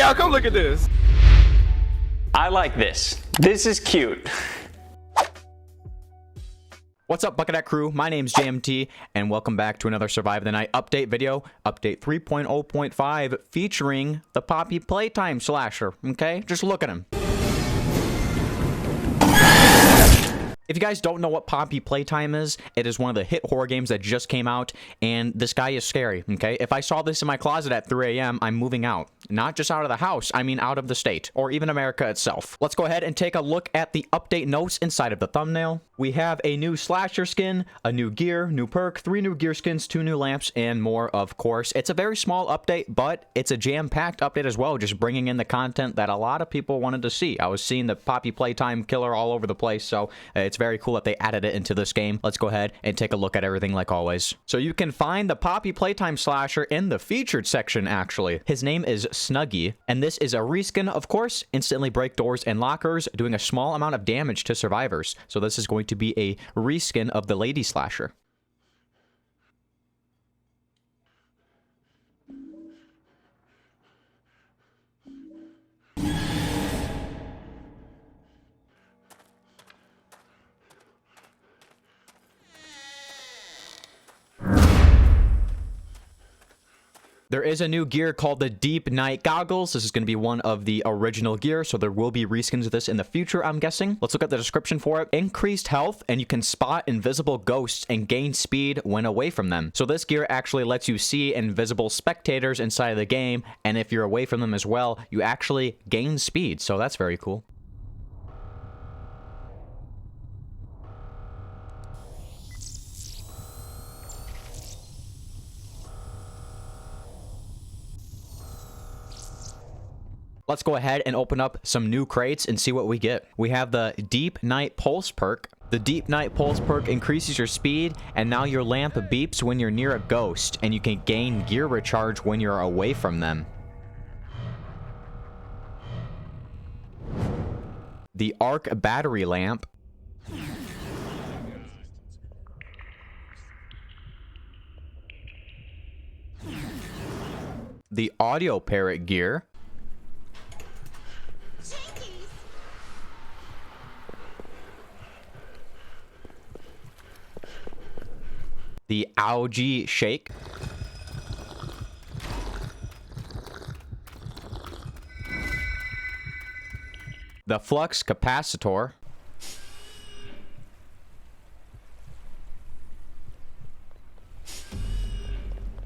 y'all, come look at this. I like this. This is cute. What's up, Buckethead crew? My name's JMT, and welcome back to another Survive the Night update video, update 3.0.5, featuring the Poppy Playtime Slasher, okay? Just look at him. If you guys don't know what Poppy Playtime is, it is one of the hit horror games that just came out, and this guy is scary, okay? If I saw this in my closet at 3 a.m., I'm moving out. Not just out of the house, I mean out of the state, or even America itself. Let's go ahead and take a look at the update notes inside of the thumbnail. We have a new slasher skin, a new gear, new perk, 3 new gear skins, 2 new lamps, and more, of course. It's a very small update, but it's a jam-packed update as well, just bringing in the content that a lot of people wanted to see. I was seeing the Poppy Playtime killer all over the place, so it's very cool that they added it into this game. Let's go ahead and take a look at everything like always. So you can find the Poppy Playtime Slasher in the featured section, actually. His name is Snuggy, and this is a reskin, of course. Instantly break doors and lockers, doing a small amount of damage to survivors. So this is going to be a reskin of the Lady Slasher. There is a new gear called the Deep Night Goggles. This is going to be one of the original gear, so there will be reskins of this in the future, I'm guessing. Let's look at the description for it. Increased health, and you can spot invisible ghosts and gain speed when away from them. So this gear actually lets you see invisible spectators inside of the game, and if you're away from them as well, you actually gain speed, so that's very cool. Let's go ahead and open up some new crates and see what we get. We have the Deep Night Pulse perk. The Deep Night Pulse perk increases your speed, and now your lamp beeps when you're near a ghost, and you can gain gear recharge when you're away from them. The Arc Battery Lamp. The Audio Parrot gear. The Algae Shake. The Flux Capacitor.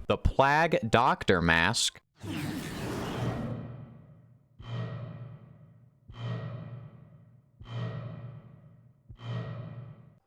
The Plague Doctor Mask.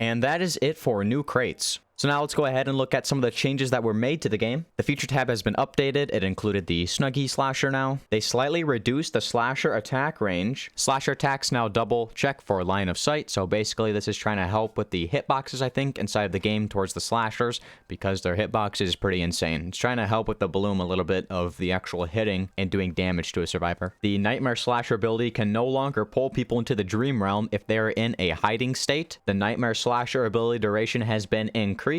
And that is it for new crates. So now let's go ahead and look at some of the changes that were made to the game. The feature tab has been updated. It included the Snuggy Slasher now. They slightly reduced the Slasher attack range. Slasher attacks now double check for line of sight. So basically this is trying to help with the hitboxes, I think, inside of the game towards the Slashers, because their hitbox is pretty insane. It's trying to help with the bloom a little bit of the actual hitting and doing damage to a survivor. The Nightmare Slasher ability can no longer pull people into the Dream Realm if they are in a hiding state. The Nightmare Slasher ability duration has been increased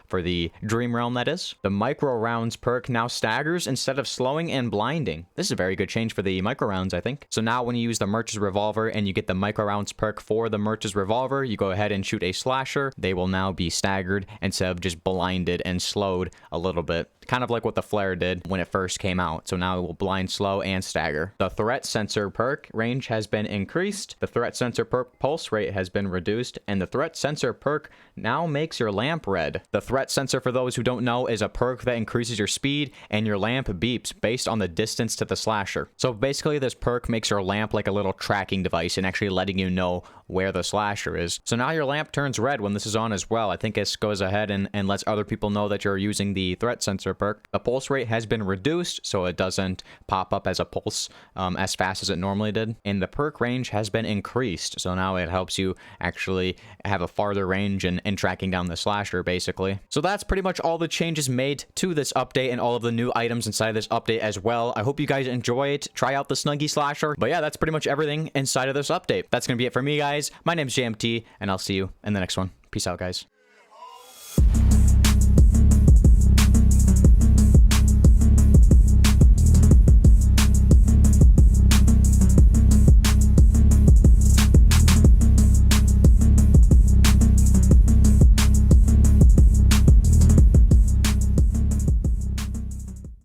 for the Dream Realm, that is. The Micro Rounds perk now staggers instead of slowing and blinding. This is a very good change for the Micro Rounds, I think. So now when you use the Merch's Revolver and you get the Micro Rounds perk for the Merch's Revolver, you go ahead and shoot a slasher. They will now be staggered instead of just blinded and slowed a little bit. Kind of like what the Flare did when it first came out. So now it will blind, slow, and stagger. The Threat Sensor perk range has been increased. The Threat Sensor perk pulse rate has been reduced. And the Threat Sensor perk now makes your lamp red. The Threat Sensor, for those who don't know, is a perk that increases your speed and your lamp beeps based on the distance to the slasher. So basically this perk makes your lamp like a little tracking device and actually letting you know where the slasher is. So now your lamp turns red when this is on as well. I think it goes ahead and lets other people know that you're using the Threat Sensor perk. The pulse rate has been reduced so it doesn't pop up as a pulse as fast as it normally did. And the perk range has been increased, so now it helps you actually have a farther range and tracking down the slasher, basically. So that's pretty much all the changes made to this update and all of the new items inside this update as well. I hope you guys enjoy it. Try out the Snuggy Slasher. But yeah, that's pretty much everything inside of this update. That's going to be it for me, guys. My name's JMT, and I'll see you in the next one. Peace out, guys.